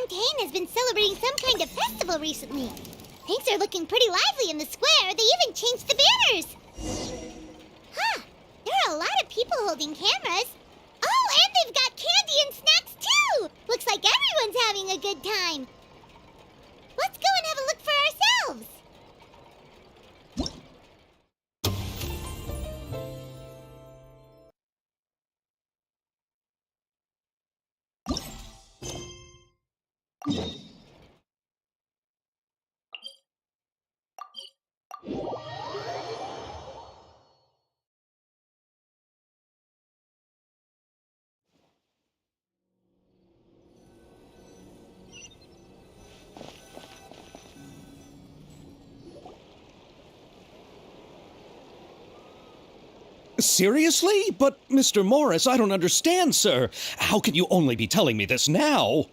Fontaine has been celebrating some kind of festival recently. Things are looking pretty lively in the square. They even changed the banners. Huh, there are a lot of people holding cameras. Oh, and they've got candy and snacks too! Looks like everyone's having a good time. Let's go and have a look for ourselves. Seriously? But, Mr. Morris, I don't understand, sir. How can you only be telling me this now?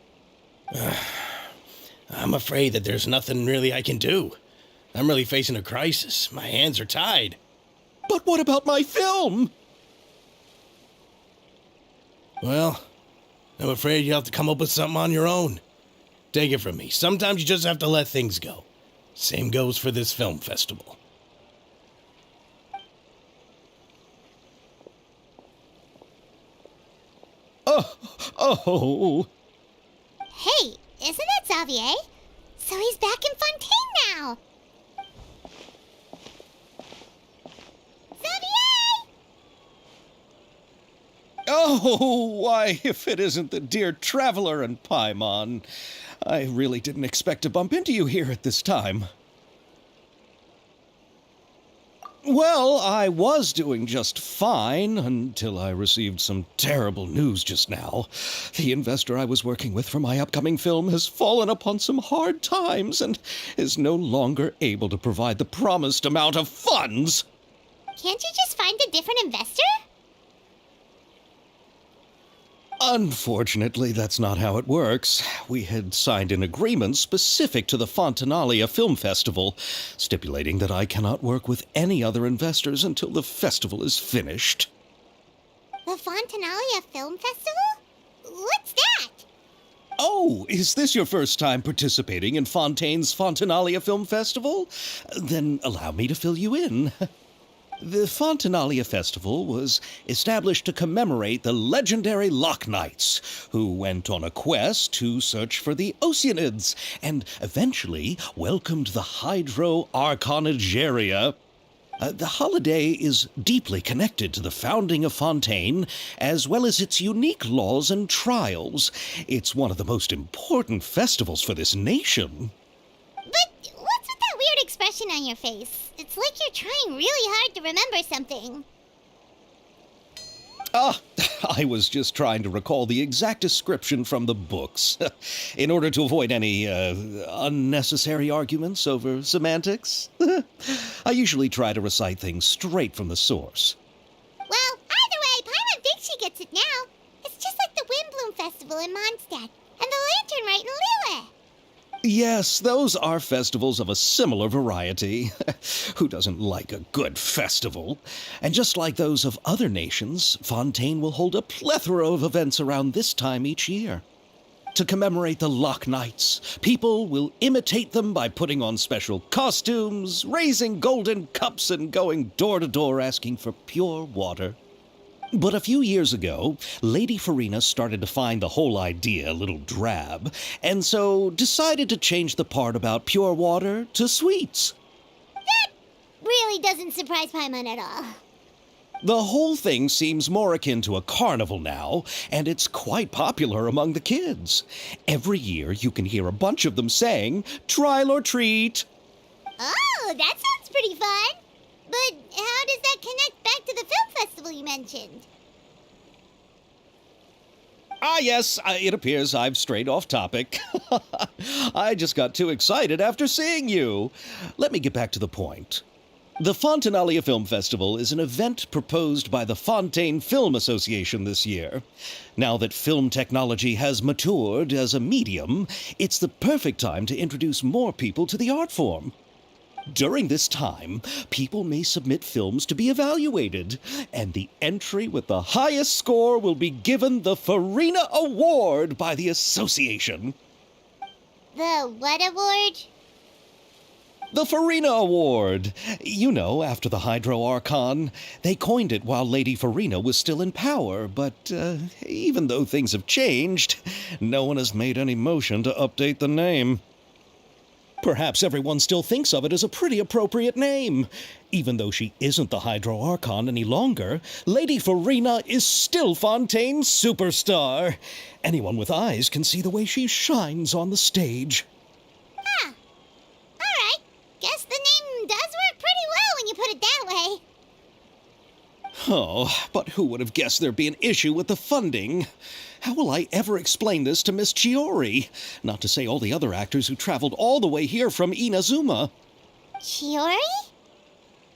I'm afraid that there's nothing really I can do. I'm really facing a crisis. My hands are tied. But what about my film? Well, I'm afraid you'll have to come up with something on your own. Take it from me. Sometimes you just have to let things go. Same goes for this film festival. Oh. Hey, isn't that Xavier? So he's back in Fontaine now. Xavier! Oh, why, if it isn't the dear Traveler and Paimon. I really didn't expect to bump into you here at this time. Well, I was doing just fine until I received some terrible news just now. The investor I was working with for my upcoming film has fallen upon some hard times and is no longer able to provide the promised amount of funds. Can't you just find a different investor? Unfortunately, that's not how it works. We had signed an agreement specific to the Fontanalia Film Festival, stipulating that I cannot work with any other investors until the festival is finished. The Fontanalia Film Festival? What's that? Oh, is this your first time participating in Fontaine's Fontanalia Film Festival? Then allow me to fill you in. The Fontanalia Festival was established to commemorate the legendary Loch Knights, who went on a quest to search for the Oceanids, and eventually welcomed the Hydro Arconageria. The holiday is deeply connected to the founding of Fontaine, as well as its unique laws and trials. It's one of the most important festivals for this nation. But what's with that weird expression on your face? It's like you're trying really hard to remember something. I was just trying to recall the exact description from the books, in order to avoid any unnecessary arguments over semantics. I usually try to recite things straight from the source. Well, either way, Paimon thinks she gets it now. It's just like the Windbloom Festival in Mondstadt, and the Lantern Rite in Lille. Yes, those are festivals of a similar variety. Who doesn't like a good festival? And just like those of other nations, Fontaine will hold a plethora of events around this time each year. To commemorate the Loch Knights, people will imitate them by putting on special costumes, raising golden cups, and going door to door asking for pure water. But a few years ago, Lady Farina started to find the whole idea a little drab, and so decided to change the part about pure water to sweets. That really doesn't surprise Paimon at all. The whole thing seems more akin to a carnival now, and it's quite popular among the kids. Every year you can hear a bunch of them saying, "Trial or treat." Oh, that sounds pretty fun. But how does that connect back to the film festival you mentioned? Yes, it appears I've strayed off topic. I just got too excited after seeing you. Let me get back to the point. The Fontanalia Film Festival is an event proposed by the Fontaine Film Association this year. Now that film technology has matured as a medium, it's the perfect time to introduce more people to the art form. During this time, people may submit films to be evaluated, and the entry with the highest score will be given the Farina Award by the association. The what award? The Farina Award! You know, after the Hydro Archon. They coined it while Lady Farina was still in power, but even though things have changed, no one has made any motion to update the name. Perhaps everyone still thinks of it as a pretty appropriate name. Even though she isn't the Hydro Archon any longer, Lady Farina is still Fontaine's superstar. Anyone with eyes can see the way she shines on the stage. Huh. Alright. Guess the name does work pretty well when you put it that way. Oh, but who would have guessed there'd be an issue with the funding? How will I ever explain this to Miss Chiori? Not to say all the other actors who traveled all the way here from Inazuma. Chiori?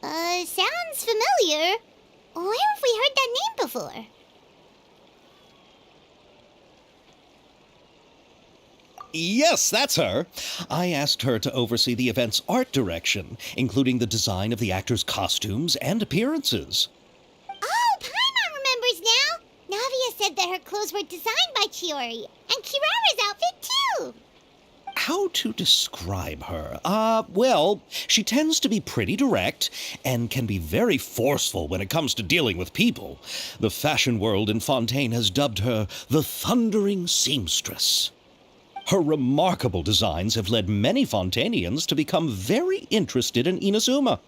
Sounds familiar. Where have we heard that name before? Yes, that's her. I asked her to oversee the event's art direction, including the design of the actors' costumes and appearances. Oh, Paimon remembers now! Navia said that her clothes were designed by Chiori, and Kirara's outfit too! How to describe her? Well, she tends to be pretty direct and can be very forceful when it comes to dealing with people. The fashion world in Fontaine has dubbed her the Thundering Seamstress. Her remarkable designs have led many Fontainians to become very interested in Inazuma.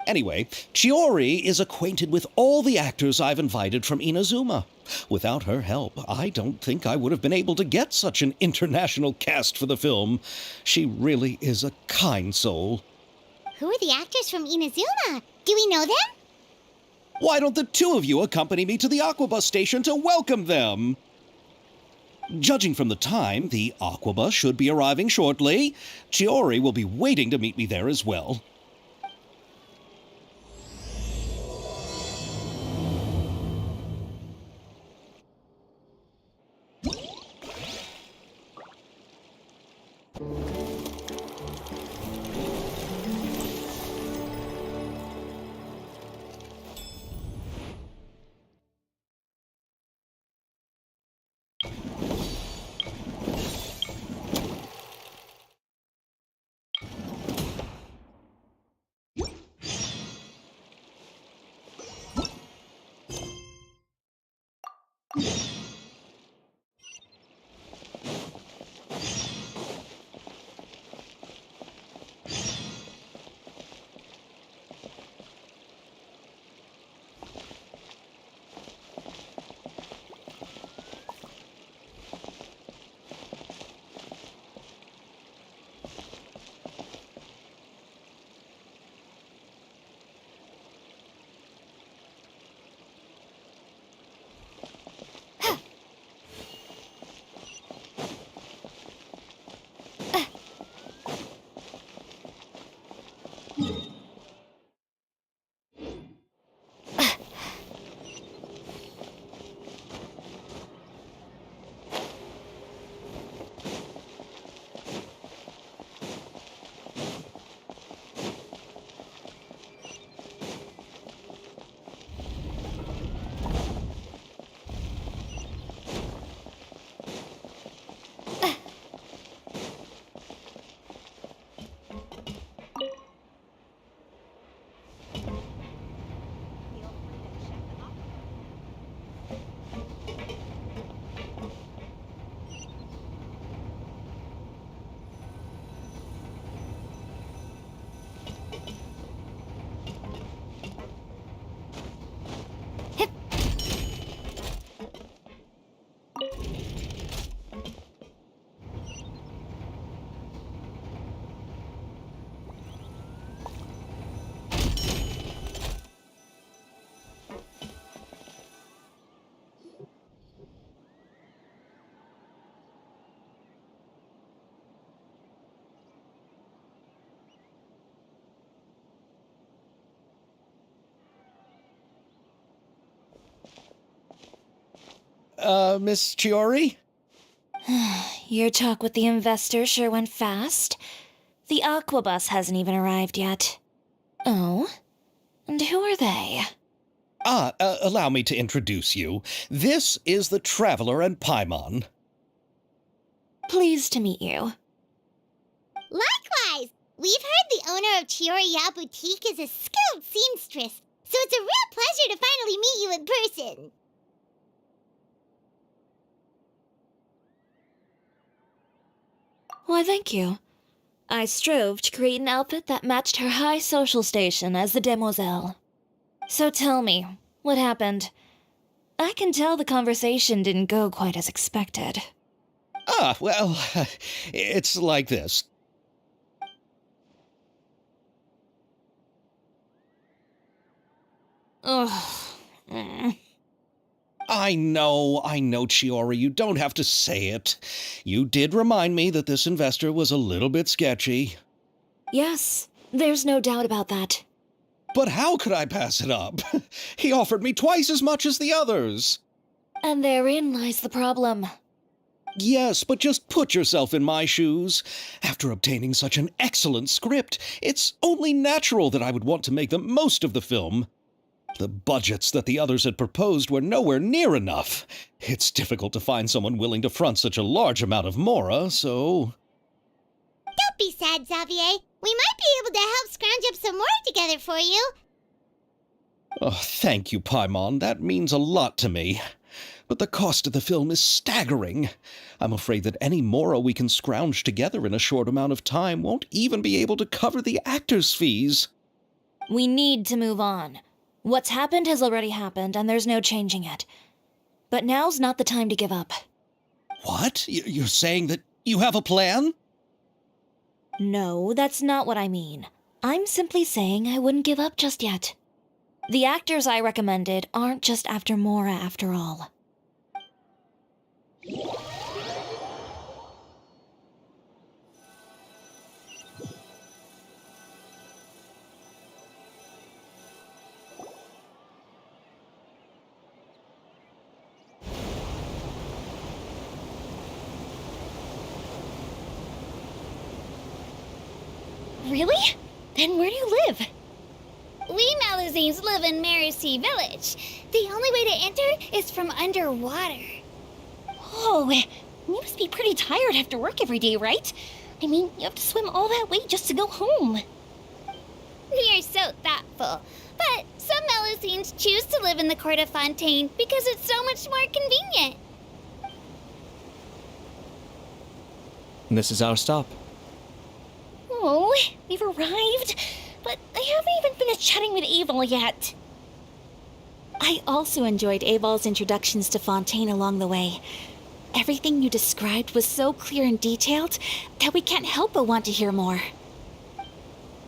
Anyway, Chiori is acquainted with all the actors I've invited from Inazuma. Without her help, I don't think I would have been able to get such an international cast for the film. She really is a kind soul. Who are the actors from Inazuma? Do we know them? Why don't the two of you accompany me to the Aquabus station to welcome them? Judging from the time, the Aquabus should be arriving shortly. Chiori will be waiting to meet me there as well. Miss Chiori? Your talk with the investor sure went fast. The Aquabus hasn't even arrived yet. Oh? And who are they? Allow me to introduce you. This is the Traveler and Paimon. Pleased to meet you. Likewise! We've heard the owner of Chioriya Boutique is a skilled seamstress, so it's a real pleasure to finally meet you in person. Why, thank you. I strove to create an outfit that matched her high social station as the demoiselle. So tell me, what happened? I can tell the conversation didn't go quite as expected. Well, it's like this. Ugh. I know, Chiori, you don't have to say it. You did remind me that this investor was a little bit sketchy. Yes, there's no doubt about that. But how could I pass it up? He offered me twice as much as the others. And therein lies the problem. Yes, but just put yourself in my shoes. After obtaining such an excellent script, it's only natural that I would want to make the most of the film. The budgets that the others had proposed were nowhere near enough. It's difficult to find someone willing to front such a large amount of mora, so... Don't be sad, Xavier. We might be able to help scrounge up some more together for you. Oh, thank you, Paimon. That means a lot to me. But the cost of the film is staggering. I'm afraid that any mora we can scrounge together in a short amount of time won't even be able to cover the actors' fees. We need to move on. What's happened has already happened, and there's no changing it. But now's not the time to give up. What? You're saying that you have a plan? No, that's not what I mean. I'm simply saying I wouldn't give up just yet. The actors I recommended aren't just after Mora after all. Really? Then where do you live? We Malazines live in Marcy Village. The only way to enter is from underwater. Oh, you must be pretty tired after work every day, right? I mean, you have to swim all that way just to go home. You're so thoughtful. But some Malazines choose to live in the Court of Fontaine because it's so much more convenient. This is our stop. Oh, we've arrived, but I haven't even finished chatting with Abel yet. I also enjoyed Abel's introductions to Fontaine along the way. Everything you described was so clear and detailed that we can't help but want to hear more.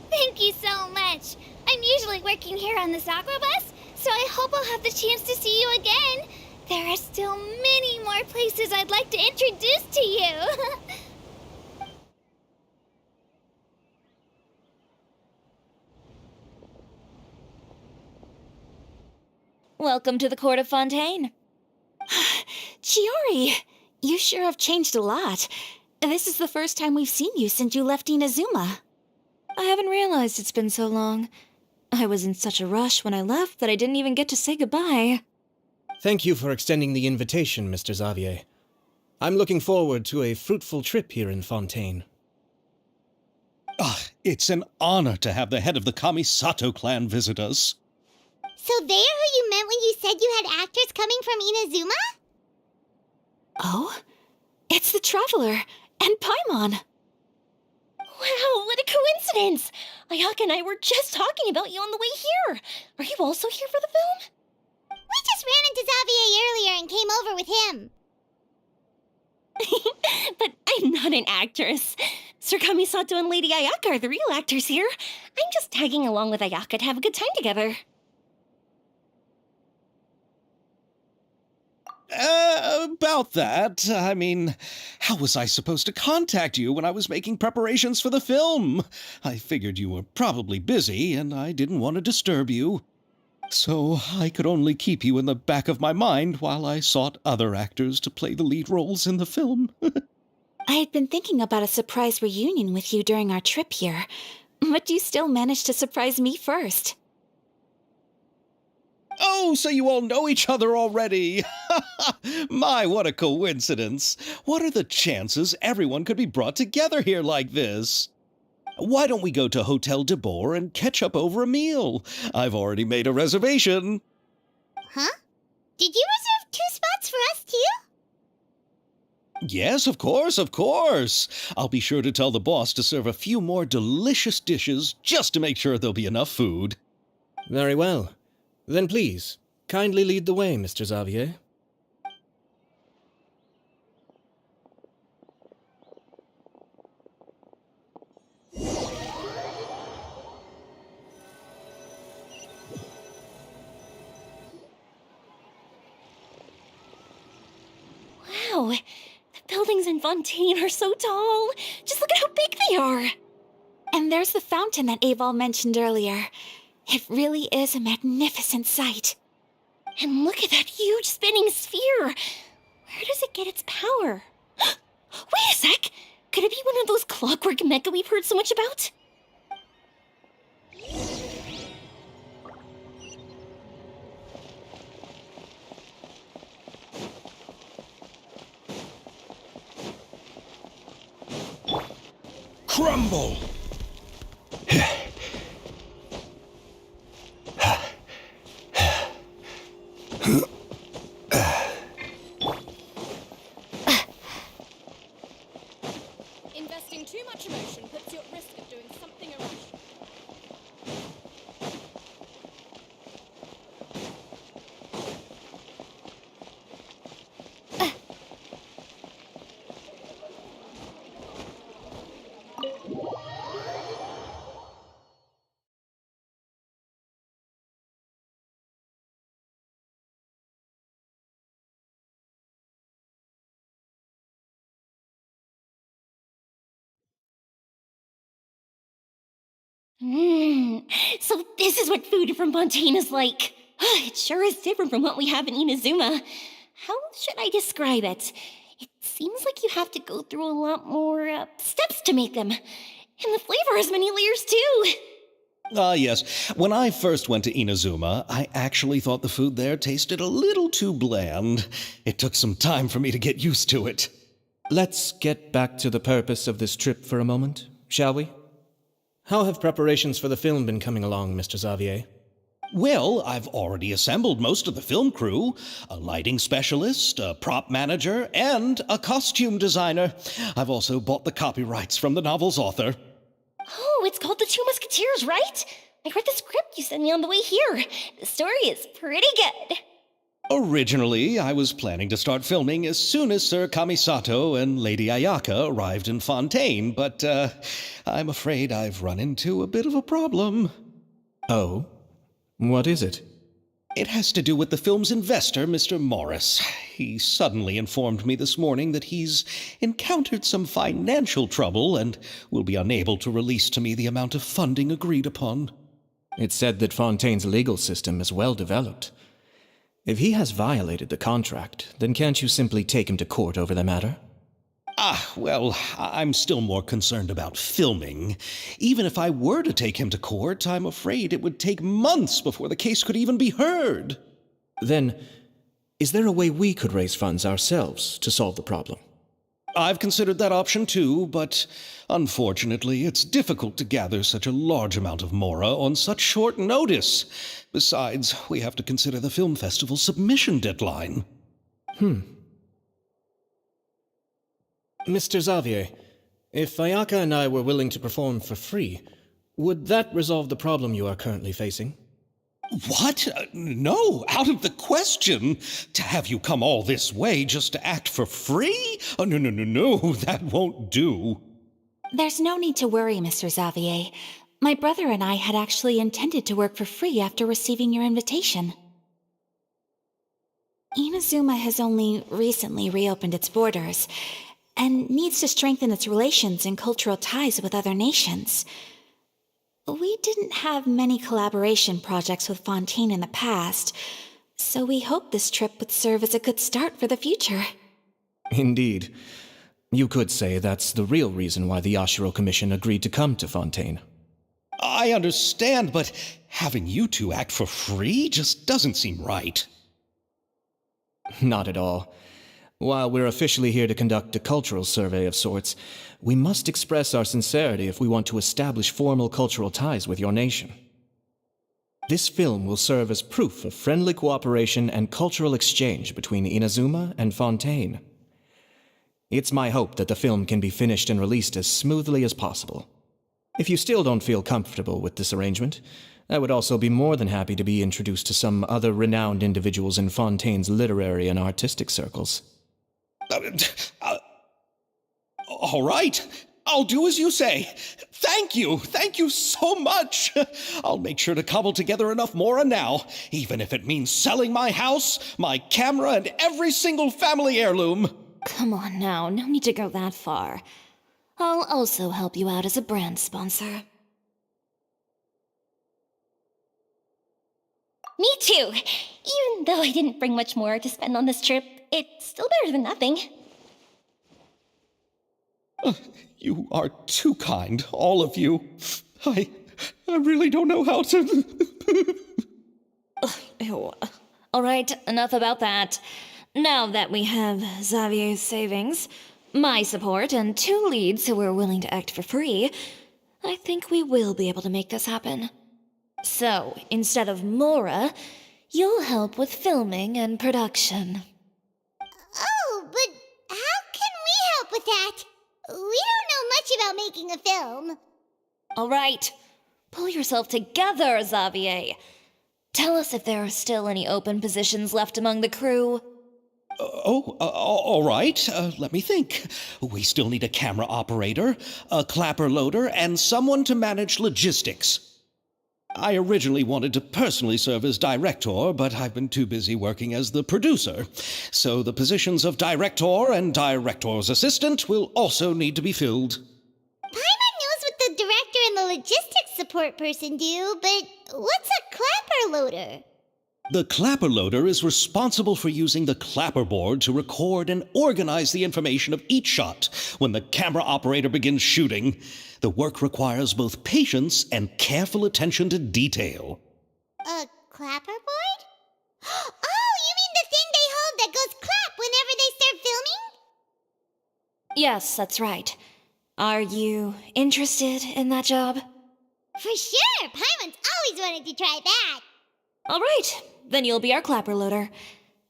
Thank you so much. I'm usually working here on this aqua bus, so I hope I'll have the chance to see you again. There are still many more places I'd like to introduce to you. Welcome to the Court of Fontaine. Chiori, you sure have changed a lot. This is the first time we've seen you since you left Inazuma. I haven't realized it's been so long. I was in such a rush when I left that I didn't even get to say goodbye. Thank you for extending the invitation, Mr. Xavier. I'm looking forward to a fruitful trip here in Fontaine. It's an honor to have the head of the Kamisato clan visit us. So they're who you meant when you said you had actors coming from Inazuma? Oh? It's the Traveler and Paimon. Wow, what a coincidence! Ayaka and I were just talking about you on the way here. Are you also here for the film? We just ran into Xavier earlier and came over with him. But I'm not an actress. Sir Kamisato and Lady Ayaka are the real actors here. I'm just tagging along with Ayaka to have a good time together. About that, I mean, how was I supposed to contact you when I was making preparations for the film? I figured you were probably busy, and I didn't want to disturb you. So I could only keep you in the back of my mind while I sought other actors to play the lead roles in the film. I had been thinking about a surprise reunion with you during our trip here, but you still managed to surprise me first. Oh, so you all know each other already. My, what a coincidence. What are the chances everyone could be brought together here like this? Why don't we go to Hotel de Boer and catch up over a meal? I've already made a reservation. Huh? Did you reserve 2 spots for us too? Yes, of course, of course. I'll be sure to tell the boss to serve a few more delicious dishes just to make sure there'll be enough food. Very well. Then please, kindly lead the way, Mr. Xavier. Wow, the buildings in Fontaine are so tall. Just look at how big they are. And there's the fountain that Aval mentioned earlier. It really is a magnificent sight. And look at that huge spinning sphere. Where does it get its power? Wait a sec! Could it be one of those clockwork mecha we've heard so much about? Crumble! Investing too much emotion puts you at risk of doing something irrational. So this is what food from Fontaine is like. It sure is different from what we have in Inazuma. How should I describe it? It seems like you have to go through a lot more steps to make them. And the flavor has many layers too. Yes. When I first went to Inazuma, I actually thought the food there tasted a little too bland. It took some time for me to get used to it. Let's get back to the purpose of this trip for a moment, shall we? How have preparations for the film been coming along, Mr. Xavier? Well, I've already assembled most of the film crew, a lighting specialist, a prop manager, and a costume designer. I've also bought the copyrights from the novel's author. Oh, it's called The Two Musketeers, right? I read the script you sent me on the way here. The story is pretty good. Originally, I was planning to start filming as soon as Sir Kamisato and Lady Ayaka arrived in Fontaine, but I'm afraid I've run into a bit of a problem. Oh? What is it? It has to do with the film's investor, Mr. Morris. He suddenly informed me this morning that he's encountered some financial trouble and will be unable to release to me the amount of funding agreed upon. It's said that Fontaine's legal system is well developed. If he has violated the contract, then can't you simply take him to court over the matter? Well, I'm still more concerned about filming. Even if I were to take him to court, I'm afraid it would take months before the case could even be heard. Then, is there a way we could raise funds ourselves to solve the problem? I've considered that option too, but unfortunately, it's difficult to gather such a large amount of mora on such short notice. Besides, we have to consider the film festival's submission deadline. Mr. Xavier, if Ayaka and I were willing to perform for free, would that resolve the problem you are currently facing? What? No, out of the question. To have you come all this way just to act for free? Oh, no, that won't do. There's no need to worry, Mr. Xavier. My brother and I had actually intended to work for free after receiving your invitation. Inazuma has only recently reopened its borders, and needs to strengthen its relations and cultural ties with other nations. We didn't have many collaboration projects with Fontaine in the past, so we hoped this trip would serve as a good start for the future. Indeed. You could say that's the real reason why the Yashiro Commission agreed to come to Fontaine. I I understand, but having you two act for free just doesn't seem right. Not at all. While we're officially here to conduct a cultural survey of sorts, we must express our sincerity if we want to establish formal cultural ties with your nation. This film will serve as proof of friendly cooperation and cultural exchange between Inazuma and Fontaine. It's my hope that the film can be finished and released as smoothly as possible. If you still don't feel comfortable with this arrangement, I would also be more than happy to be introduced to some other renowned individuals in Fontaine's literary and artistic circles. All right. I'll do as you say. Thank you. Thank you so much. I'll make sure to cobble together enough mora now, even if it means selling my house, my camera, and every single family heirloom. Come on now, no need to go that far. I'll also help you out as a brand sponsor. Me too. Even though I didn't bring much more to spend on this trip, it's still better than nothing. You are too kind, all of you. I really don't know how to... Ew. All right, enough about that. Now that we have Xavier's savings, my support, and 2 leads who are willing to act for free, I think we will be able to make this happen. So, instead of Mora, you'll help with filming and production. Oh, but how can we help with that? We don't know much about making a film. All right, pull yourself together, Xavier. Tell us if there are still any open positions left among the crew. All right. Let me think. We still need a camera operator, a clapper loader, and someone to manage logistics. I originally wanted to personally serve as director, but I've been too busy working as the producer. So the positions of director and director's assistant will also need to be filled. Paimon knows what the director and the logistics support person do, but what's a clapper loader? The clapper loader is responsible for using the clapper board to record and organize the information of each shot when the camera operator begins shooting. The work requires both patience and careful attention to detail. A clapper board? Oh, you mean the thing they hold that goes clap whenever they start filming? Yes, that's right. Are you interested in that job? For sure! Paimon's always wanted to try that. All right, then you'll be our clapper loader.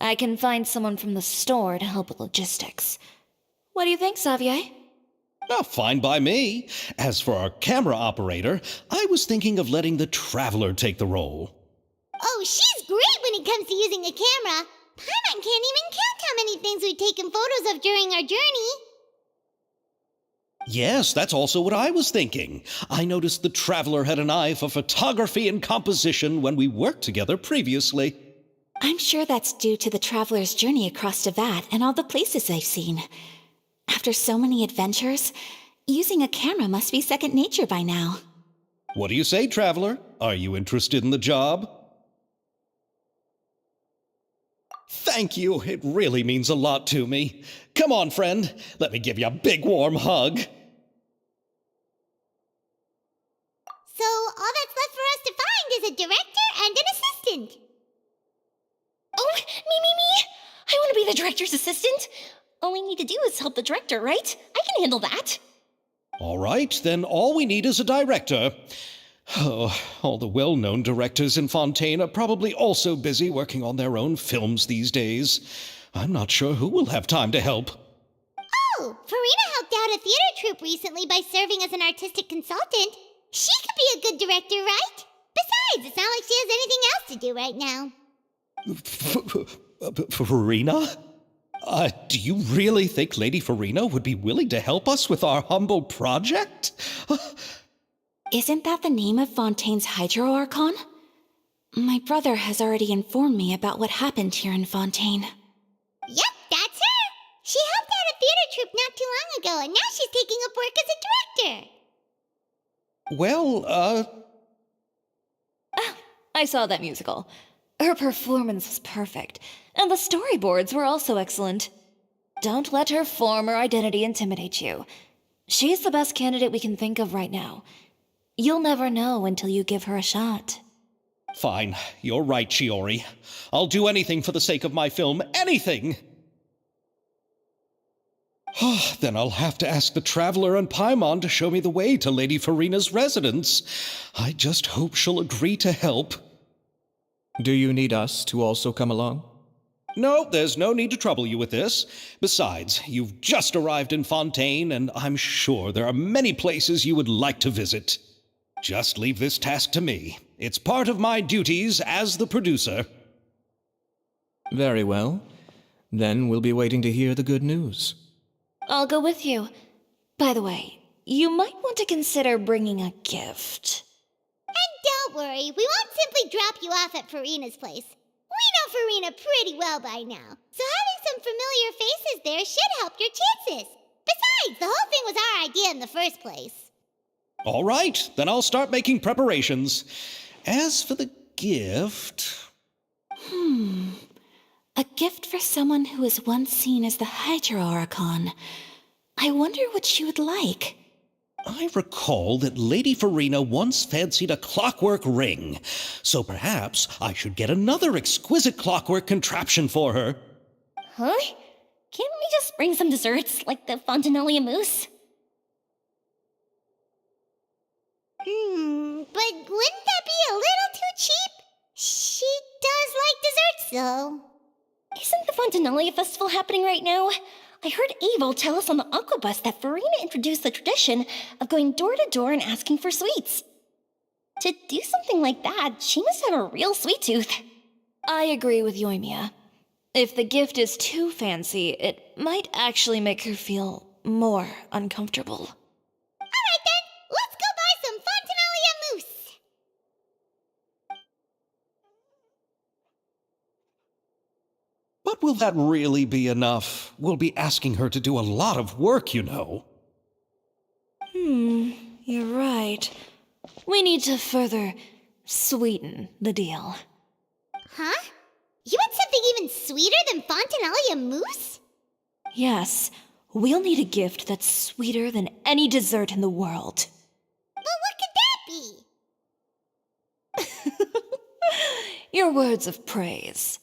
I can find someone from the store to help with logistics. What do you think, Xavier? Oh, fine by me. As for our camera operator, I was thinking of letting the Traveler take the role. Oh, she's great when it comes to using a camera. Paimon can't even count how many things we've taken photos of during our journey. Yes, that's also what I was thinking. I noticed the Traveler had an eye for photography and composition when we worked together previously. I'm sure that's due to the traveler's journey across Devat and all the places they've seen. After so many adventures, using a camera must be second nature by now. What do you say, Traveler? Are you interested in the job? Thank you. It really means a lot to me. Come on, friend. Let me give you a big warm hug. So all that's left for us to find is a director and an assistant. Oh, me! I want to be the director's assistant. All we need to do is help the director, right? I can handle that. All right, then all we need is a director. Oh, all the well-known directors in Fontaine are probably also busy working on their own films these days. I'm not sure who will have time to help. Oh, Farina helped out a theater troupe recently by serving as an artistic consultant. She could be a good director, right? Besides, it's not like she has anything else to do right now. Farina? Do you really think Lady Farina would be willing to help us with our humble project? Isn't that the name of Fontaine's Hydro Archon? My brother has already informed me about what happened here in Fontaine. Yep, that's her. She helped out a theater troupe not too long ago, and now she's taking up work as a director. Well, I saw that musical. Her performance was perfect, and the storyboards were also excellent. Don't let her form or identity intimidate you. She's the best candidate we can think of right now. You'll never know until you give her a shot. Fine, you're right, Chiori. I'll do anything for the sake of my film. Anything! Then I'll have to ask the Traveler and Paimon to show me the way to Lady Farina's residence. I just hope she'll agree to help. Do you need us to also come along? No, there's no need to trouble you with this. Besides, you've just arrived in Fontaine, and I'm sure there are many places you would like to visit. Just leave this task to me. It's part of my duties as the producer. Very well. Then we'll be waiting to hear the good news. I'll go with you. By the way, you might want to consider bringing a gift. And don't worry, we won't simply drop you off at Farina's place. We know Farina pretty well by now, so having some familiar faces there should help your chances. Besides, the whole thing was our idea in the first place. All right, then I'll start making preparations. As for the gift... A gift for someone who was once seen as the Hydra Oricon. I wonder what she would like. I recall that Lady Farina once fancied a clockwork ring, so perhaps I should get another exquisite clockwork contraption for her. Huh? Can't we just bring some desserts, like the Fontanellia mousse? But wouldn't that be a little too cheap? She does like desserts, though. Isn't the Fontanellia festival happening right now? I heard Abel tell us on the Aquabus that Farina introduced the tradition of going door to door and asking for sweets. To do something like that, she must have a real sweet tooth. I agree with Yoimiya. If the gift is too fancy, it might actually make her feel more uncomfortable. All right, then. Let's go buy some Fontanellia mousse. But will that really be enough? We'll be asking her to do a lot of work, you know. You're right. We need to further sweeten the deal. Huh? You want something even sweeter than Fontanellia mousse? Yes, we'll need a gift that's sweeter than any dessert in the world. But what could that be? Your words of praise.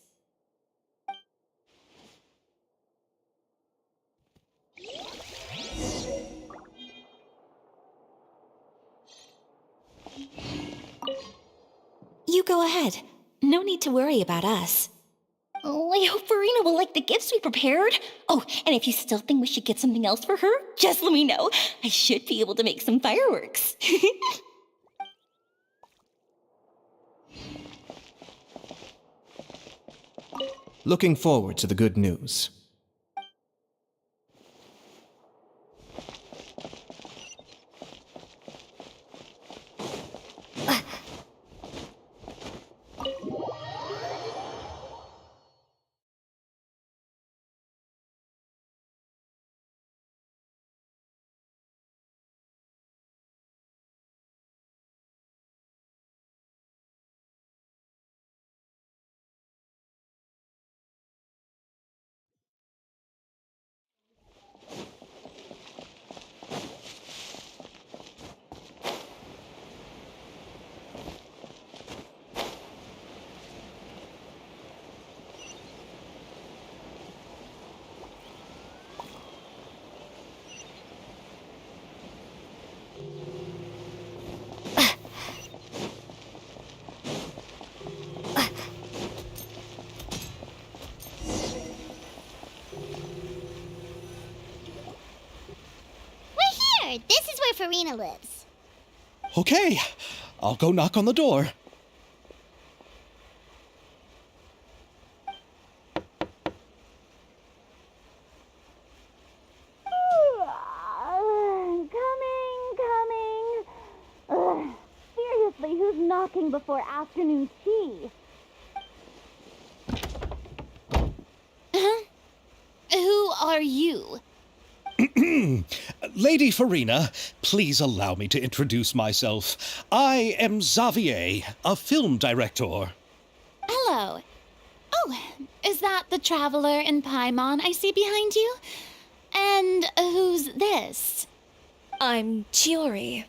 You go ahead. No need to worry about us. Oh, I hope Farina will like the gifts we prepared. Oh, and if you still think we should get something else for her, just let me know. I should be able to make some fireworks. Looking forward to the good news. We're here. This is where Farina lives. Okay, I'll go knock on the door. Coming. Seriously, who's knocking before afternoon tea? Who are you? Lady Farina, please allow me to introduce myself. I am Xavier, a film director. Hello. Oh, is that the Traveler in Paimon I see behind you? And who's this? I'm Chiori.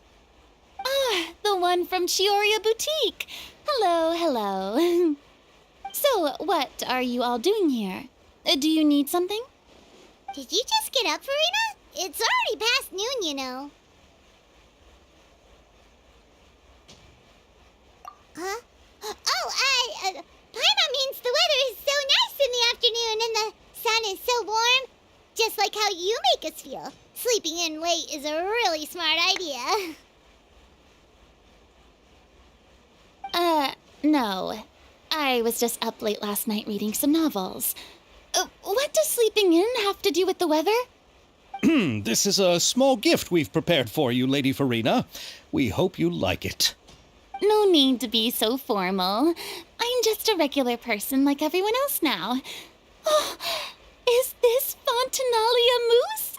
Ah, Oh, the one from Chioria Boutique. Hello, hello. So, what are you all doing here? Do you need something? Did you just get up, Farina? It's already past noon, you know. Huh? Paimon means the weather is so nice in the afternoon and the sun is so warm. Just like how you make us feel. Sleeping in late is a really smart idea. No. I was just up late last night reading some novels. What does sleeping in have to do with the weather? This is a small gift we've prepared for you, Lady Farina. We hope you like it. No need to be so formal. I'm just a regular person like everyone else now. Oh, is this Fontinalia mousse?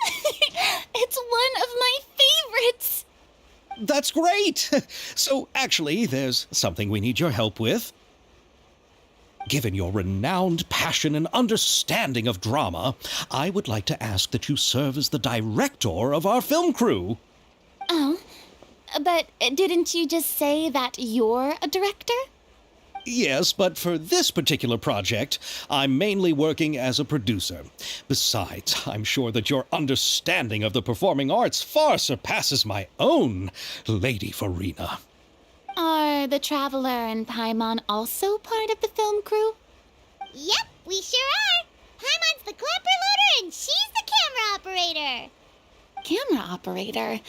It's one of my favorites. That's great! So, actually, there's something we need your help with. Given your renowned passion and understanding of drama, I would like to ask that you serve as the director of our film crew. Oh, but didn't you just say that you're a director? Yes, but for this particular project, I'm mainly working as a producer. Besides, I'm sure that your understanding of the performing arts far surpasses my own, Lady Farina. Are the Traveler and Paimon also part of the film crew? Yep, we sure are. Paimon's the clapper loader and she's the camera operator. Camera operator?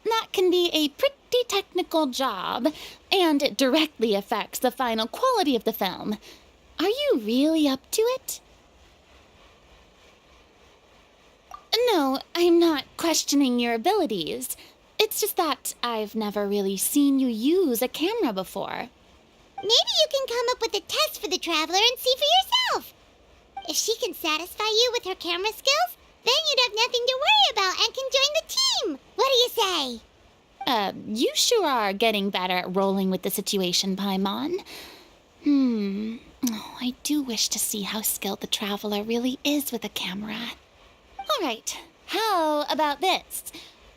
That can be a pretty technical job, and it directly affects the final quality of the film. Are you really up to it? No, I'm not questioning your abilities. It's just that I've never really seen you use a camera before. Maybe you can come up with a test for the Traveler and see for yourself. If she can satisfy you with her camera skills, then you'd have nothing to worry about and can join the team. What do you say? You sure are getting better at rolling with the situation, Paimon. Oh, I do wish to see how skilled the Traveler really is with a camera. All right, how about this?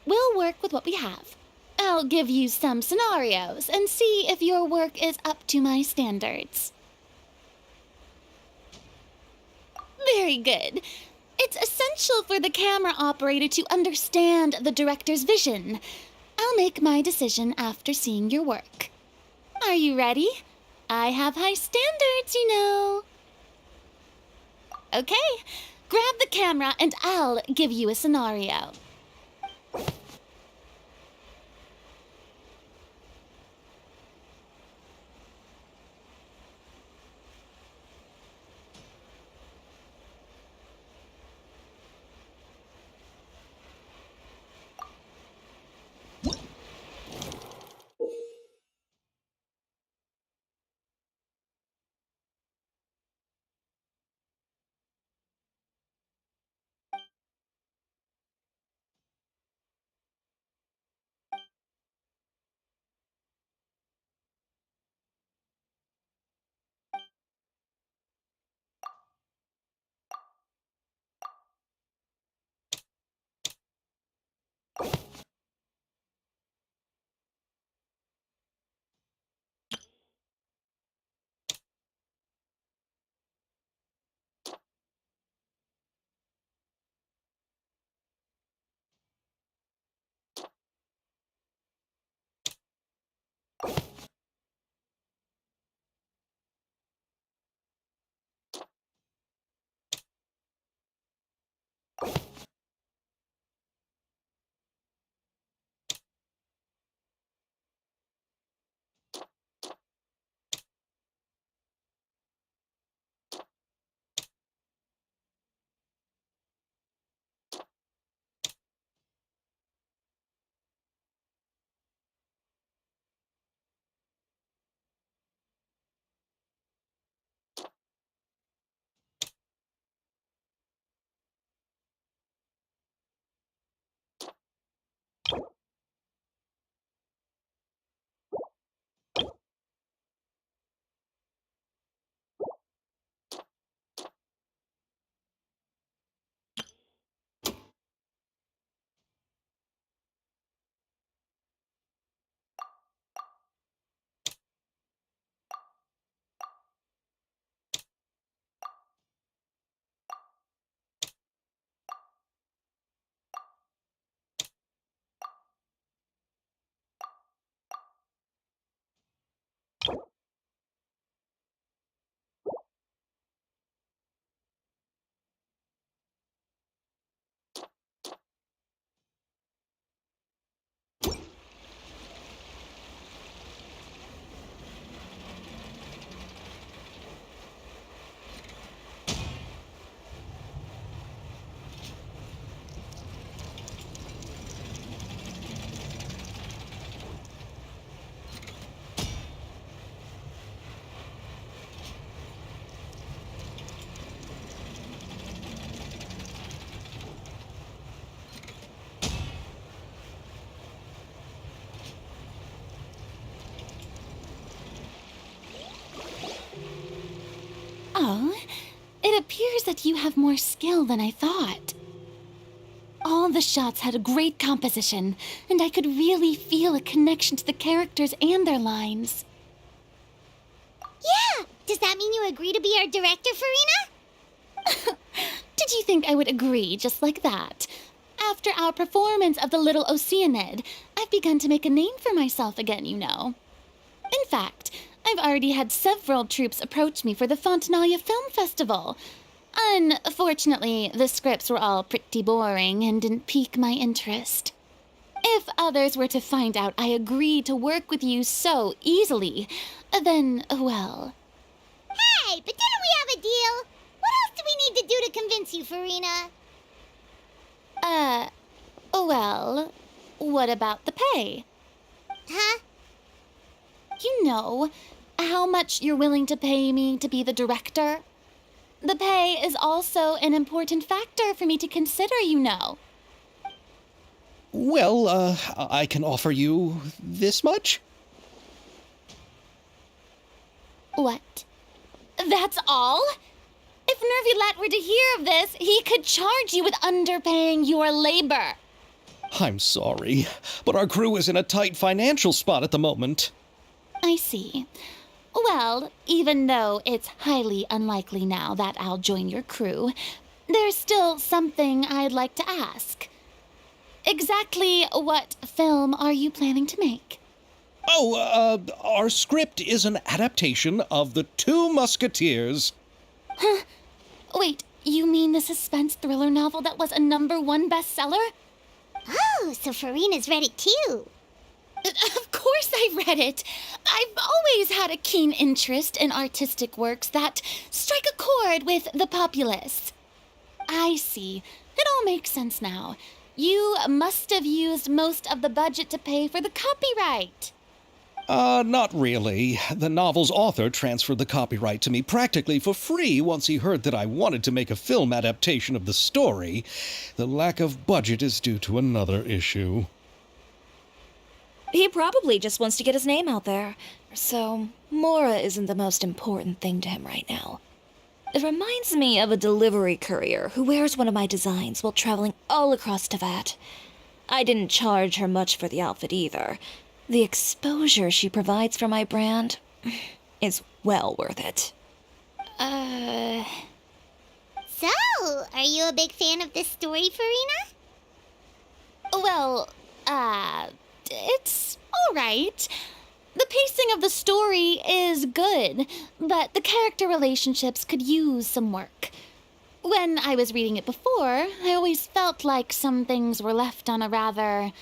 We'll work with what we have. I'll give you some scenarios and see if your work is up to my standards. Very good. It's essential for the camera operator to understand the director's vision. I'll make my decision after seeing your work. Are you ready? I have high standards, you know. Okay, grab the camera and I'll give you a scenario. It appears that you have more skill than I thought. All the shots had a great composition, and I could really feel a connection to the characters and their lines. Yeah! Does that mean you agree to be our director, Farina? Did you think I would agree just like that? After our performance of The Little Oceanid, I've begun to make a name for myself again, you know. In fact, I've already had several troops approach me for the Fontanalia Film Festival. Unfortunately, the scripts were all pretty boring and didn't pique my interest. If others were to find out I agreed to work with you so easily, then, well... Hey, but didn't we have a deal? What else do we need to do to convince you, Farina? Well, what about the pay? Huh? You know, how much you're willing to pay me to be the director? The pay is also an important factor for me to consider, you know. Well, I can offer you this much? What? That's all? If Nervulet were to hear of this, he could charge you with underpaying your labor. I'm sorry, but our crew is in a tight financial spot at the moment. I see. Well, even though it's highly unlikely now that I'll join your crew, there's still something I'd like to ask. Exactly what film are you planning to make? Oh, our script is an adaptation of The Two Musketeers. Huh? Wait, you mean the suspense thriller novel that was a #1 bestseller? Oh, so Farina's read it too. Of course I read it. I've always had a keen interest in artistic works that strike a chord with the populace. I see. It all makes sense now. You must have used most of the budget to pay for the copyright. Not really. The novel's author transferred the copyright to me practically for free once he heard that I wanted to make a film adaptation of the story. The lack of budget is due to another issue. He probably just wants to get his name out there. So, Mora isn't the most important thing to him right now. It reminds me of a delivery courier who wears one of my designs while traveling all across Teyvat. I didn't charge her much for the outfit either. The exposure she provides for my brand is well worth it. So, are you a big fan of this story, Farina? Well, it's all right. The pacing of the story is good, but the character relationships could use some work. When I was reading it before, I always felt like some things were left on a rather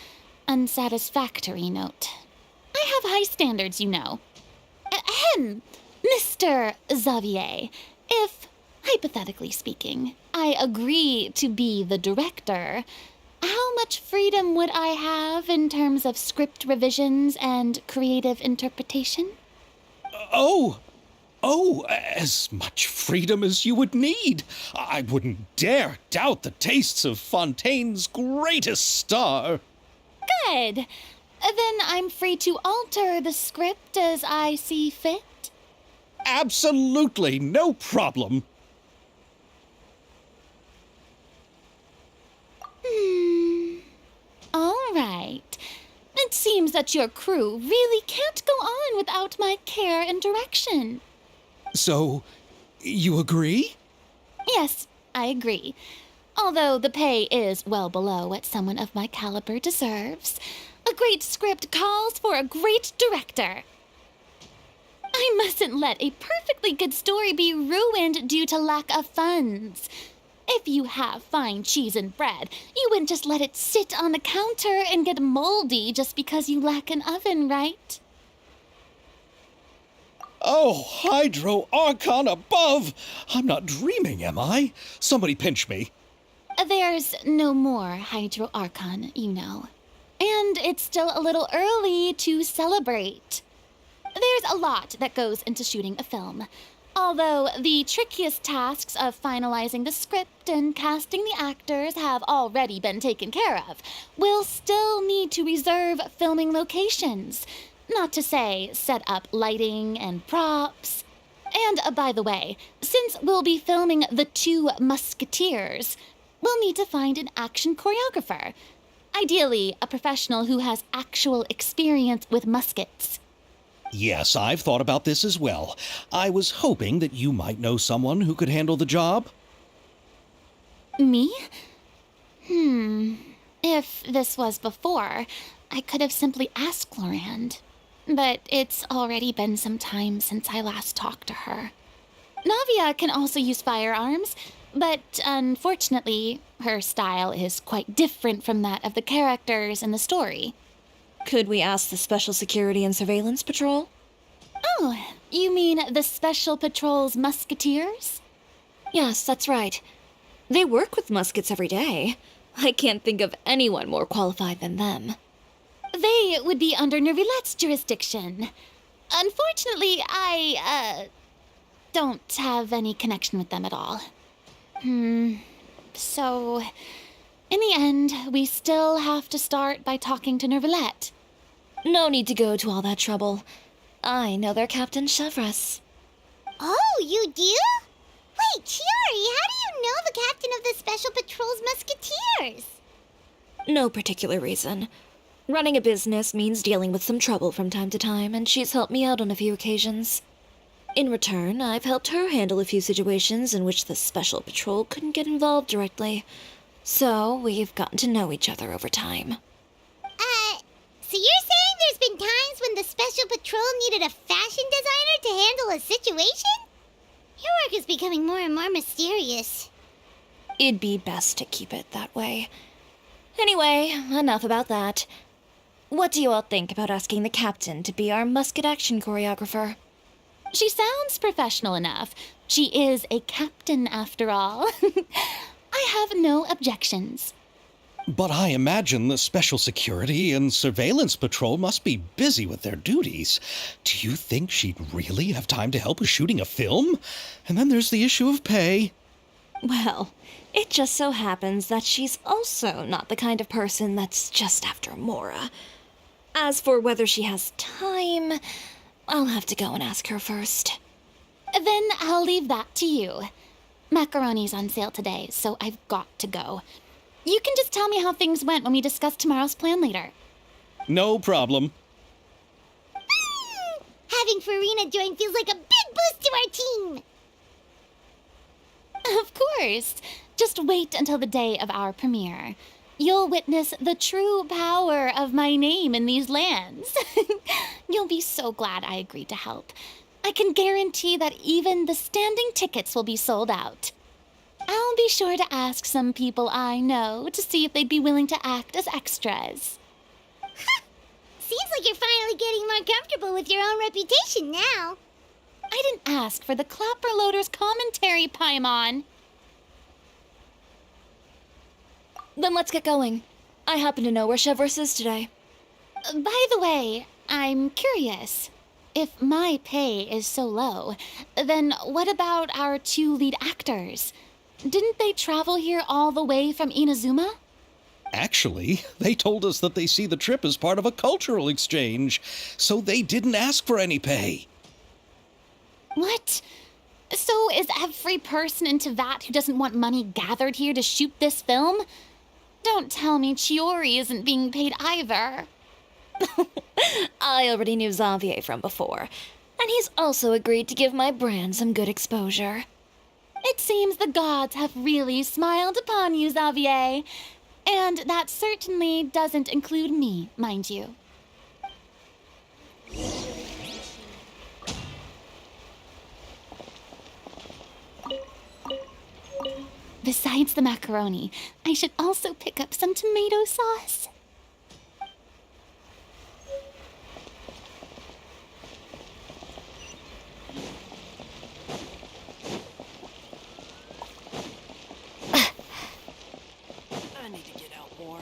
unsatisfactory note. I have high standards, you know. Ahem, Mr. Xavier, if, hypothetically speaking, I agree to be the director, how much freedom would I have in terms of script revisions and creative interpretation? Oh, as much freedom as you would need. I wouldn't dare doubt the tastes of Fontaine's greatest star. Good. Then I'm free to alter the script as I see fit? Absolutely, no problem. All right. It seems that your crew really can't go on without my care and direction. So, you agree? Yes, I agree. Although the pay is well below what someone of my caliber deserves. A great script calls for a great director. I mustn't let a perfectly good story be ruined due to lack of funds. If you have fine cheese and bread, you wouldn't just let it sit on the counter and get moldy just because you lack an oven, right? Oh, Hydro Archon above! I'm not dreaming, am I? Somebody pinch me. There's no more Hydro Archon, you know. And it's still a little early to celebrate. There's a lot that goes into shooting a film. Although the trickiest tasks of finalizing the script and casting the actors have already been taken care of, we'll still need to reserve filming locations. Not to say set up lighting and props. And by the way, since we'll be filming The Two Musketeers, we'll need to find an action choreographer. Ideally, a professional who has actual experience with muskets. Yes, I've thought about this as well. I was hoping that you might know someone who could handle the job. Me? If this was before, I could have simply asked Glorand. But it's already been some time since I last talked to her. Navia can also use firearms, but unfortunately, her style is quite different from that of the characters in the story. Could we ask the Special Security and Surveillance Patrol? Oh, you mean the Special Patrol's Musketeers? Yes, that's right. They work with muskets every day. I can't think of anyone more qualified than them. They would be under Nervilette's jurisdiction. Unfortunately, I don't have any connection with them at all. So, in the end, we still have to start by talking to Nervilette. No need to go to all that trouble. I know their Captain Chevres. Oh, you do? Wait, Chiori, how do you know the captain of the Special Patrol's Musketeers? No particular reason. Running a business means dealing with some trouble from time to time, and she's helped me out on a few occasions. In return, I've helped her handle a few situations in which the Special Patrol couldn't get involved directly. So, we've gotten to know each other over time. So you're saying there's been times when the Special Patrol needed a fashion designer to handle a situation? Your work is becoming more and more mysterious. It'd be best to keep it that way. Anyway, enough about that. What do you all think about asking the captain to be our musket action choreographer? She sounds professional enough. She is a captain, after all. I have no objections. But I imagine the Special Security and Surveillance Patrol must be busy with their duties. Do you think she'd really have time to help with shooting a film? And then there's the issue of pay. Well, it just so happens that she's also not the kind of person that's just after Mora. As for whether she has time, I'll have to go and ask her first. Then I'll leave that to you. Macaroni's on sale today, so I've got to go. You can just tell me how things went when we discuss tomorrow's plan later. No problem. Having Farina join feels like a big boost to our team. Of course. Just wait until the day of our premiere. You'll witness the true power of my name in these lands. You'll be so glad I agreed to help. I can guarantee that even the standing tickets will be sold out. I'll be sure to ask some people I know to see if they'd be willing to act as extras. Seems like you're finally getting more comfortable with your own reputation now. I didn't ask for the Clapper Loader's commentary, Paimon. Then let's get going. I happen to know where Chevres is today. By the way, I'm curious. If my pay is so low, then what about our two lead actors? Didn't they travel here all the way from Inazuma? Actually, they told us that they see the trip as part of a cultural exchange, so they didn't ask for any pay. What? So is every person in Tevat who doesn't want money gathered here to shoot this film? Don't tell me Chiori isn't being paid either. I already knew Xavier from before, and he's also agreed to give my brand some good exposure. It seems the gods have really smiled upon you, Xavier. And that certainly doesn't include me, mind you. Besides the macaroni, I should also pick up some tomato sauce. I need to get out more.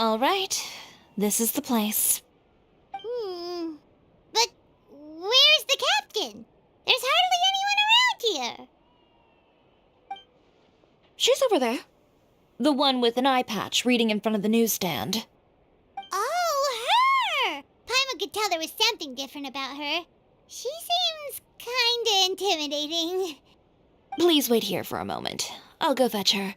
All right, this is the place. But where's the captain? There's hardly anyone around here. She's over there. The one with an eye patch reading in front of the newsstand. Oh, her! Paimon could tell there was something different about her. She seems kinda intimidating. Please wait here for a moment. I'll go fetch her.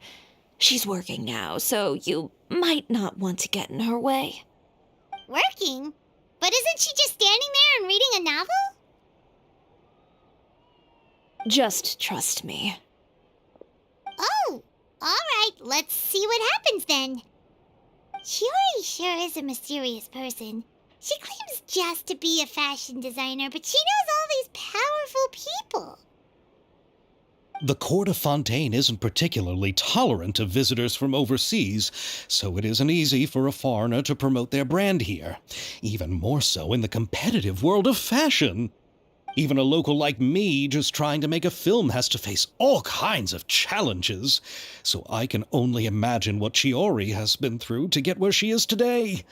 She's working now, so you might not want to get in her way. Working? But isn't she just standing there and reading a novel? Just trust me. Oh, alright, let's see what happens then. Chiori sure is a mysterious person. She claims just to be a fashion designer, but she knows all these powerful people. The court of Fontaine isn't particularly tolerant of visitors from overseas, so it isn't easy for a foreigner to promote their brand here. Even more so in the competitive world of fashion. Even a local like me just trying to make a film has to face all kinds of challenges, so I can only imagine what Chiori has been through to get where she is today.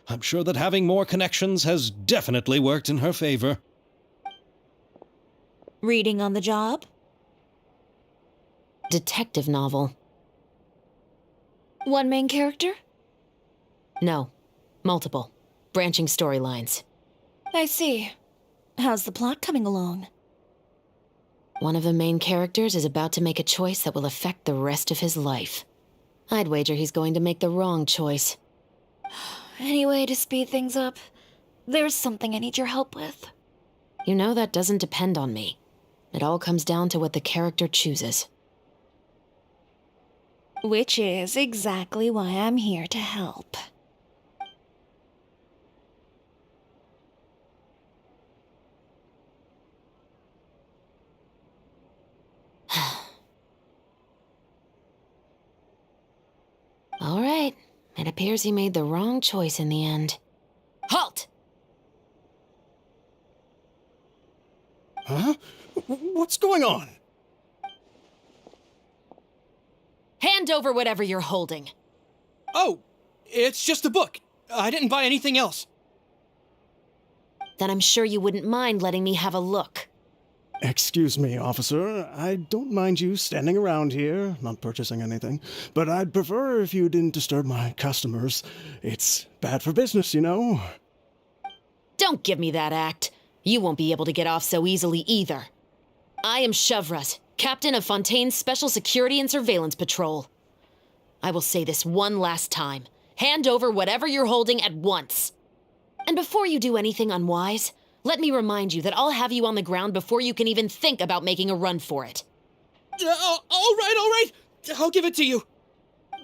I'm sure that having more connections has definitely worked in her favor. Reading on the job? Detective novel. One main character? No. Multiple. Branching storylines. I see. How's the plot coming along? One of the main characters is about to make a choice that will affect the rest of his life. I'd wager he's going to make the wrong choice. Any way to speed things up? There's something I need your help with. You know that doesn't depend on me. It all comes down to what the character chooses. Which is exactly why I'm here to help. All right. It appears he made the wrong choice in the end. Halt! Huh? What's going on? Hand over whatever you're holding. Oh, it's just a book. I didn't buy anything else. Then I'm sure you wouldn't mind letting me have a look. Excuse me, officer. I don't mind you standing around here, not purchasing anything, but I'd prefer if you didn't disturb my customers. It's bad for business, you know. Don't give me that act. You won't be able to get off so easily either. I am Chevras, captain of Fontaine's Special Security and Surveillance Patrol. I will say this one last time. Hand over whatever you're holding at once. And before you do anything unwise, let me remind you that I'll have you on the ground before you can even think about making a run for it. All right. I'll give it to you.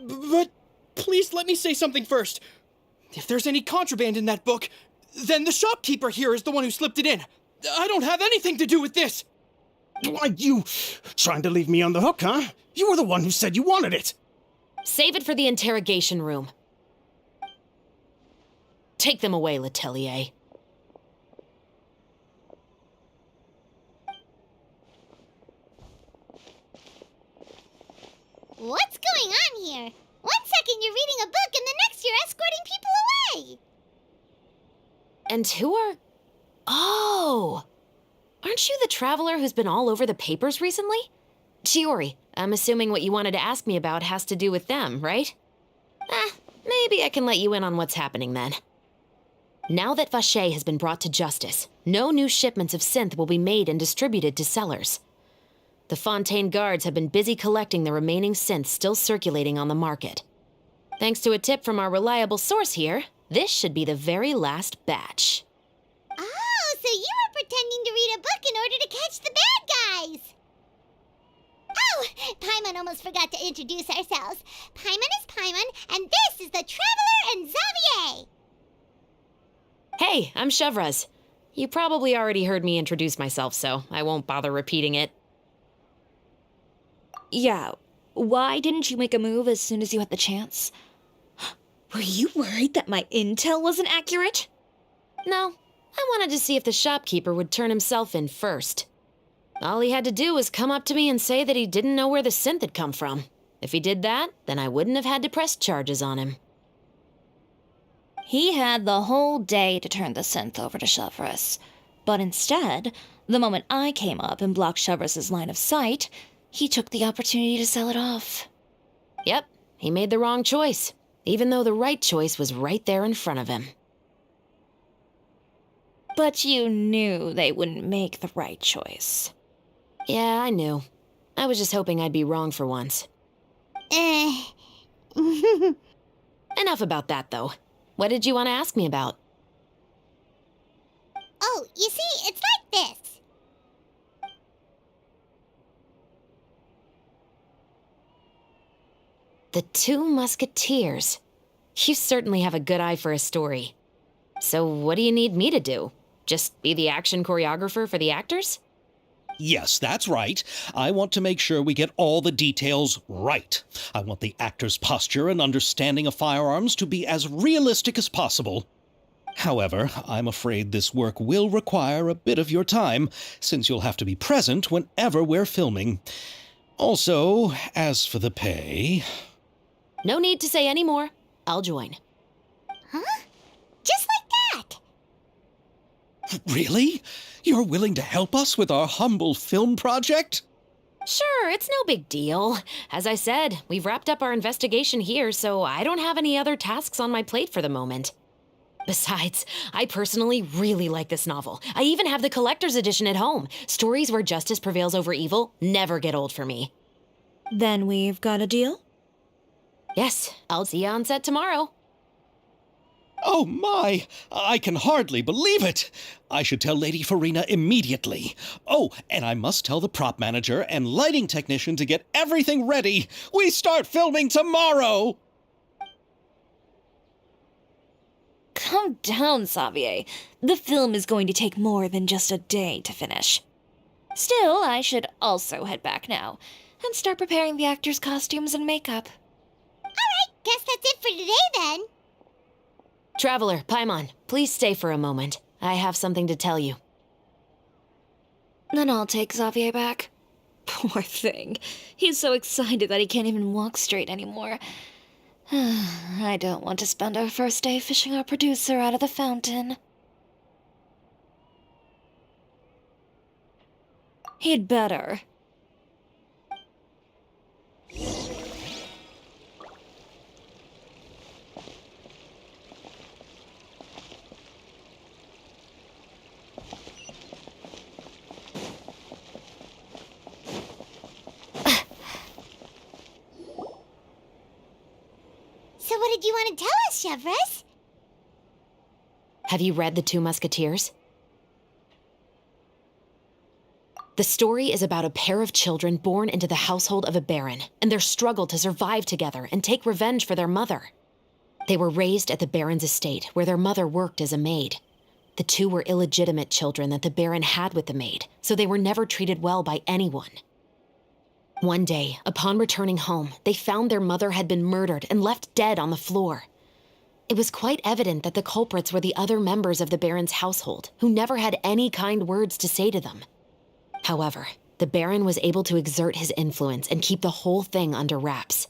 But please let me say something first. If there's any contraband in that book, then the shopkeeper here is the one who slipped it in. I don't have anything to do with this. Why, you trying to leave me on the hook, huh? You were the one who said you wanted it. Save it for the interrogation room. Take them away, Letelier. What's going on here? One second you're reading a book and the next you're escorting people away. And who are... Oh! Aren't you the traveler who's been all over the papers recently? Chiori, I'm assuming what you wanted to ask me about has to do with them, right? Maybe I can let you in on what's happening then. Now that Vacher has been brought to justice, no new shipments of synth will be made and distributed to sellers. The Fontaine guards have been busy collecting the remaining synths still circulating on the market. Thanks to a tip from our reliable source here, this should be the very last batch. Oh, so you were pretending to read a book in order to catch the bad guys. Oh, Paimon almost forgot to introduce ourselves. Paimon is Paimon, and this is the Traveler and Xavier. Hey, I'm Chevras. You probably already heard me introduce myself, so I won't bother repeating it. Yeah, why didn't you make a move as soon as you had the chance? Were you worried that my intel wasn't accurate? No, I wanted to see if the shopkeeper would turn himself in first. All he had to do was come up to me and say that he didn't know where the synth had come from. If he did that, then I wouldn't have had to press charges on him. He had the whole day to turn the synth over to Chevreuse. But instead, the moment I came up and blocked Chevreus's line of sight, he took the opportunity to sell it off. Yep, he made the wrong choice, even though the right choice was right there in front of him. But you knew they wouldn't make the right choice. Yeah, I knew. I was just hoping I'd be wrong for once. Enough about that, though. What did you want to ask me about? Oh, you see, it's like this. The Two Musketeers. You certainly have a good eye for a story. So what do you need me to do? Just be the action choreographer for the actors? Yes, that's right. I want to make sure we get all the details right. I want the actor's posture and understanding of firearms to be as realistic as possible. However, I'm afraid this work will require a bit of your time, since you'll have to be present whenever we're filming. Also, as for the pay... No need to say any more. I'll join. Huh? Just like that? Really? You're willing to help us with our humble film project? Sure, it's no big deal. As I said, we've wrapped up our investigation here, so I don't have any other tasks on my plate for the moment. Besides, I personally really like this novel. I even have the collector's edition at home. Stories where justice prevails over evil never get old for me. Then we've got a deal? Yes, I'll see you on set tomorrow. Oh my! I can hardly believe it! I should tell Lady Farina immediately. Oh, and I must tell the prop manager and lighting technician to get everything ready. We start filming tomorrow! Calm down, Xavier. The film is going to take more than just a day to finish. Still, I should also head back now and start preparing the actors' costumes and makeup. Alright, guess that's it for today then. Traveler, Paimon, please stay for a moment. I have something to tell you. Then I'll take Xavier back. Poor thing. He's so excited that he can't even walk straight anymore. I don't want to spend our first day fishing our producer out of the fountain. He'd better. So what did you want to tell us, Chevreuse? Have you read The Two Musketeers? The story is about a pair of children born into the household of a baron and their struggle to survive together and take revenge for their mother. They were raised at the baron's estate, where their mother worked as a maid. The two were illegitimate children that the baron had with the maid, so they were never treated well by anyone. One day, upon returning home, they found their mother had been murdered and left dead on the floor. It was quite evident that the culprits were the other members of the baron's household, who never had any kind words to say to them. However, the baron was able to exert his influence and keep the whole thing under wraps.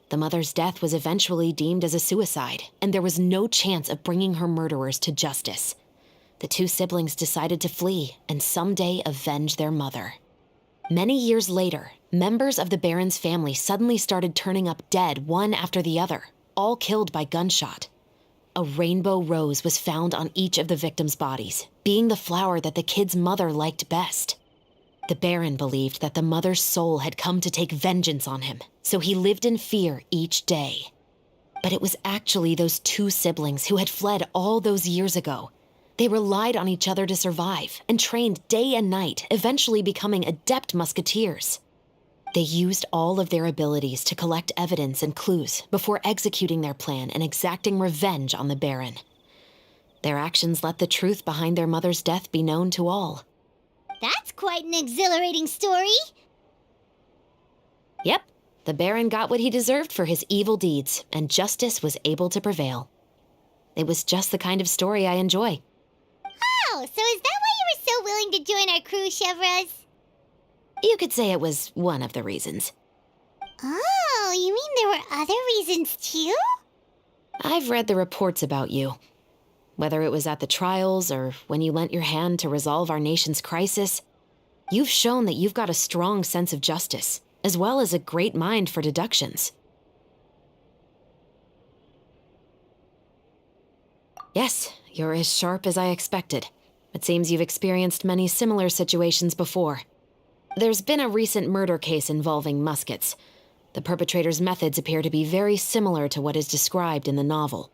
The mother's death was eventually deemed as a suicide, and there was no chance of bringing her murderers to justice. The two siblings decided to flee and someday avenge their mother. Many years later, members of the baron's family suddenly started turning up dead one after the other, all killed by gunshot. A rainbow rose was found on each of the victims' bodies, being the flower that the kid's mother liked best. The baron believed that the mother's soul had come to take vengeance on him, so he lived in fear each day. But it was actually those two siblings who had fled all those years ago. They relied on each other to survive and trained day and night, eventually becoming adept musketeers. They used all of their abilities to collect evidence and clues before executing their plan and exacting revenge on the baron. Their actions let the truth behind their mother's death be known to all. That's quite an exhilarating story. Yep, the baron got what he deserved for his evil deeds, and justice was able to prevail. It was just the kind of story I enjoy. Oh, so is that why you were so willing to join our crew, Chevreuse? You could say it was one of the reasons. Oh, you mean there were other reasons too? I've read the reports about you. Whether it was at the trials or when you lent your hand to resolve our nation's crisis, you've shown that you've got a strong sense of justice, as well as a great mind for deductions. Yes, you're as sharp as I expected. It seems you've experienced many similar situations before. There's been a recent murder case involving Muskets. The perpetrator's methods appear to be very similar to what is described in the novel.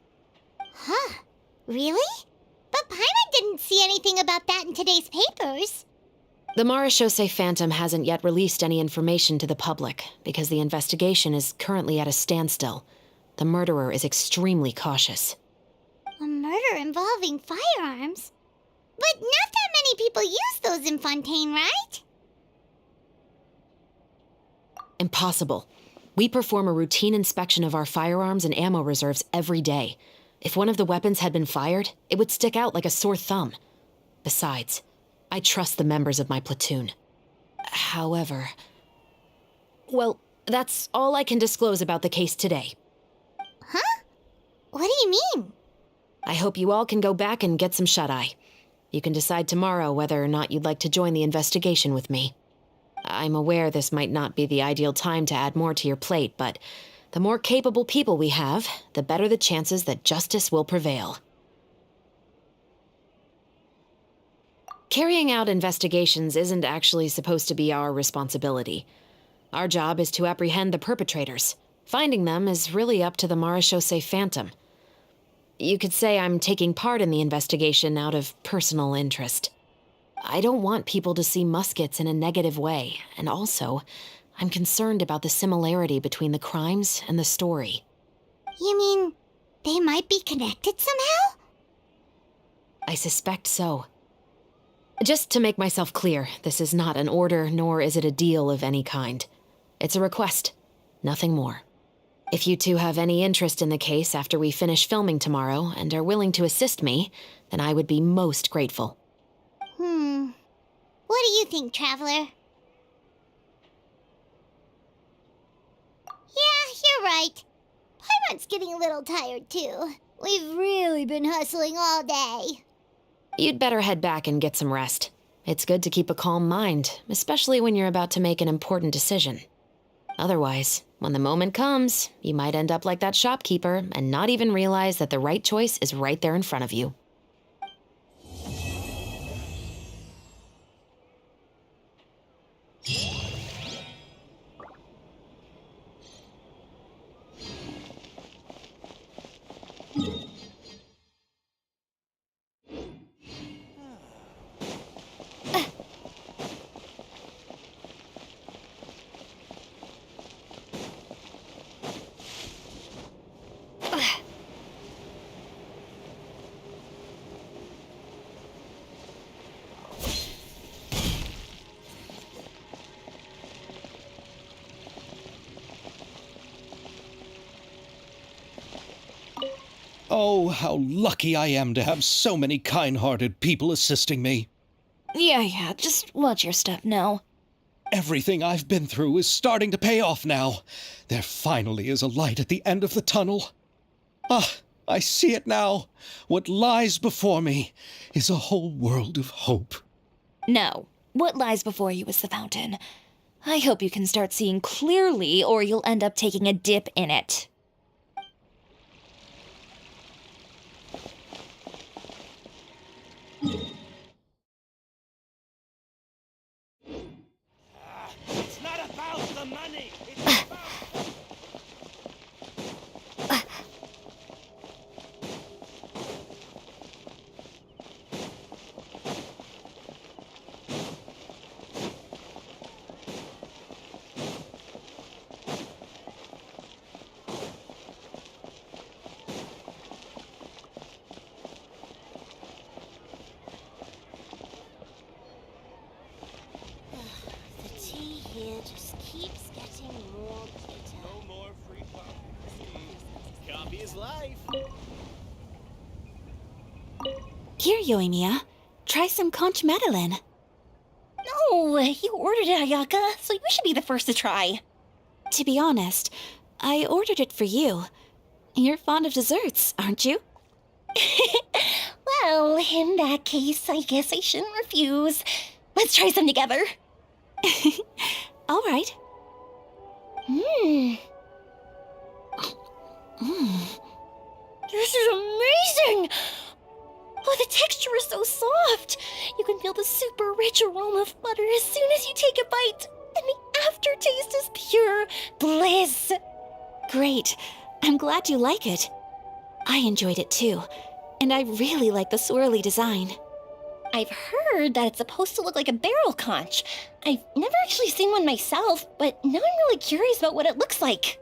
Huh. Really? But Paimon didn't see anything about that in today's papers. The Marechaussee Phantom hasn't yet released any information to the public because the investigation is currently at a standstill. The murderer is extremely cautious. A murder involving firearms? But not that many people use those in Fontaine, right? Impossible. We perform a routine inspection of our firearms and ammo reserves every day. If one of the weapons had been fired, it would stick out like a sore thumb. Besides, I trust the members of my platoon. However... Well, that's all I can disclose about the case today. Huh? What do you mean? I hope you all can go back and get some shut-eye. You can decide tomorrow whether or not you'd like to join the investigation with me. I'm aware this might not be the ideal time to add more to your plate, but the more capable people we have, the better the chances that justice will prevail. Carrying out investigations isn't actually supposed to be our responsibility. Our job is to apprehend the perpetrators. Finding them is really up to the Marechaussee Phantom. You could say I'm taking part in the investigation out of personal interest. I don't want people to see Muskets in a negative way, and also, I'm concerned about the similarity between the crimes and the story. You mean they might be connected somehow? I suspect so. Just to make myself clear, this is not an order, nor is it a deal of any kind. It's a request, nothing more. If you two have any interest in the case after we finish filming tomorrow and are willing to assist me, then I would be most grateful. What do you think, Traveler? Yeah, you're right. Paimon's getting a little tired, too. We've really been hustling all day. You'd better head back and get some rest. It's good to keep a calm mind, especially when you're about to make an important decision. Otherwise, when the moment comes, you might end up like that shopkeeper and not even realize that the right choice is right there in front of you. Oh, how lucky I am to have so many kind-hearted people assisting me. Yeah, just watch your step now. Everything I've been through is starting to pay off now. There finally is a light at the end of the tunnel. Ah, I see it now. What lies before me is a whole world of hope. No, what lies before you is the fountain. I hope you can start seeing clearly, or you'll end up taking a dip in it. It's not about the money. It's about... The tea here just keeps getting more bitter. No more free coffee. Coffee is life. Here, Yoimiya. Try some conch Madeline. No, you ordered it, Ayaka, so you should be the first to try. To be honest, I ordered it for you. You're fond of desserts, aren't you? Well, in that case, I guess I shouldn't refuse. Let's try some together. All right. This is amazing! Oh, the texture is so soft. You can feel the super rich aroma of butter as soon as you take a bite. And the aftertaste is pure bliss. Great. I'm glad you like it. I enjoyed it too. And I really like the swirly design. I've heard that it's supposed to look like a barrel conch. I've never actually seen one myself, but now I'm really curious about what it looks like.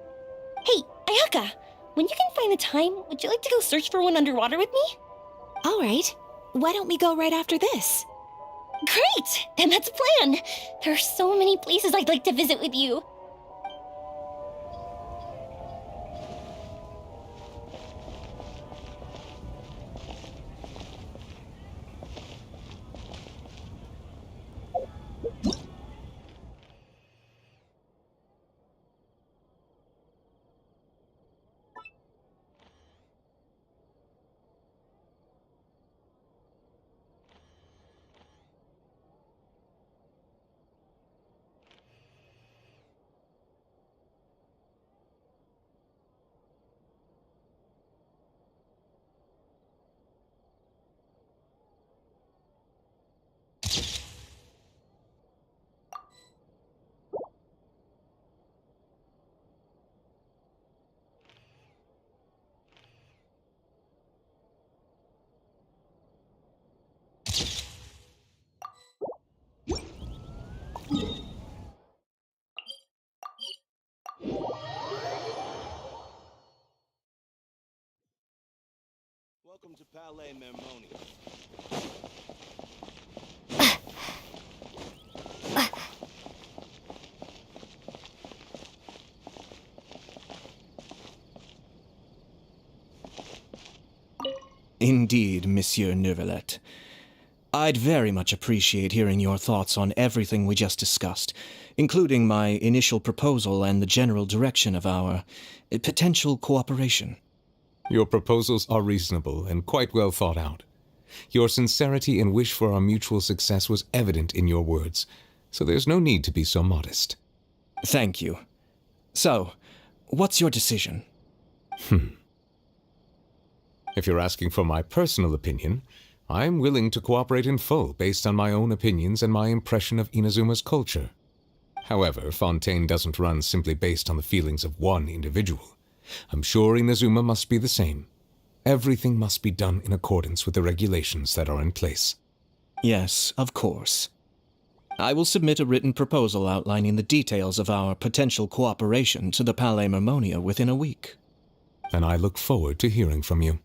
Hey, Ayaka, when you can find the time, would you like to go search for one underwater with me? All right. Why don't we go right after this? Great! Then that's a plan. There are so many places I'd like to visit with you. Welcome to Palais Mermonia. Indeed, Monsieur Neuvillette. I'd very much appreciate hearing your thoughts on everything we just discussed, including my initial proposal and the general direction of our potential cooperation. Your proposals are reasonable and quite well thought out. Your sincerity and wish for our mutual success was evident in your words, so there's no need to be so modest. Thank you. So, what's your decision? If you're asking for my personal opinion, I'm willing to cooperate in full based on my own opinions and my impression of Inazuma's culture. However, Fontaine doesn't run simply based on the feelings of one individual. I'm sure Inazuma must be the same. Everything must be done in accordance with the regulations that are in place. Yes, of course. I will submit a written proposal outlining the details of our potential cooperation to the Palais Mermonia within a week. And I look forward to hearing from you.